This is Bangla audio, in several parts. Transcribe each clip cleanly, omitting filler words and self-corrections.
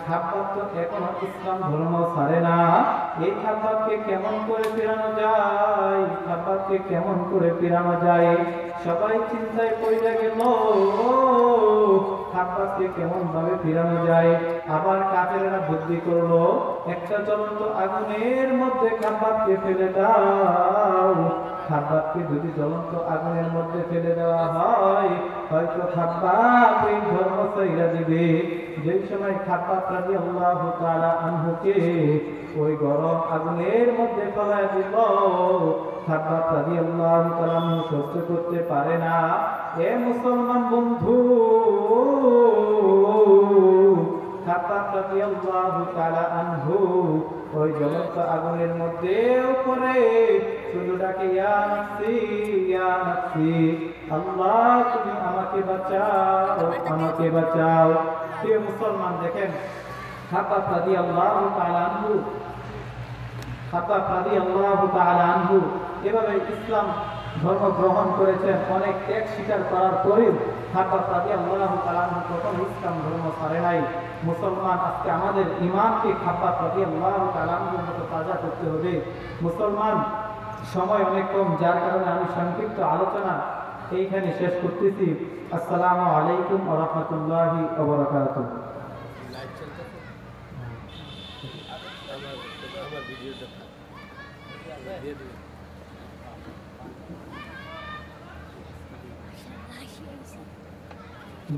খাব্বাব তো এখনো ইসলাম ধর্ম ছাড়ে না। এই খাব্বাবকে কেমন করে ফেরানো যায়, খাব্বাবকে কেমন করে ফেরানো যায়? সবাই চিন্তায় পড়ে গেল খাব্বাবকে কেমন ভাবে ফেরানো যায়। আবার কাফেররা বুদ্ধি করলো, একটা জ্বলন্ত আগুনের মধ্যে খাব্বাবকে ফেলে দাও। খাব্বাবকে যদি জ্বলন্ত আগুনের মধ্যে ফেলে দেওয়া হয়, হয়তো খাব্বাব এই ধর্ম ছাইরা দিবে। যেই সময় খাব্বাব রাদিয়াল্লাহু তাআলা আনহুকে ওই গরম আগুনের মধ্যে ফেলায় দিল, খাব্বাব রাদিয়াল্লাহু তাআলা আনহু সহ্য করতে পারে না। এ মুসলমান বন্ধু, খাব্বাব রাদিয়াল্লাহু তাআলা আনহু ওই জ্বলন্ত আগুনের মধ্যে উপরে শুধু ডাকে, ইয়া নাফসি ইয়া নাফসি, আল্লাহ তুমি আমাকে বাঁচাও, আমাকে বাঁচাও। প্রিয় মুসলমান, দেখেন খাব্বাব রাদিয়াল্লাহু তাআলা আনহু, খাব্বাব রাদিয়াল্লাহু তাআলা আনহু এভাবে ইসলাম ধর্ম গ্রহণ করেছেন। অনেক ত্যাগ স্বীকার করার পরেও খাব্বাব রাদিয়াল্লাহু তাআলা আনহু কখনো ইসলাম ধর্ম ছাড়ে নাই। মুসলমান, আজকে আমাদের ঈমানকে খাব্বাব রাদিয়াল্লাহু তাআলা আনহুর মতো তাজা করতে হবে। মুসলমান, সময় অনেক কম, যার কারণে আমি সংক্ষিপ্ত আলোচনা এইখানে শেষ করতেছি। আসসালামু আলাইকুম ওয়া রাহমাতুল্লাহি ওয়া বারাকাতুহু।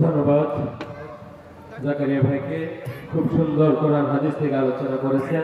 ধন্যবাদ জাকারিয়া ভাইকে, খুব সুন্দর কোরআন হাদিস থেকে আলোচনা করেছেন।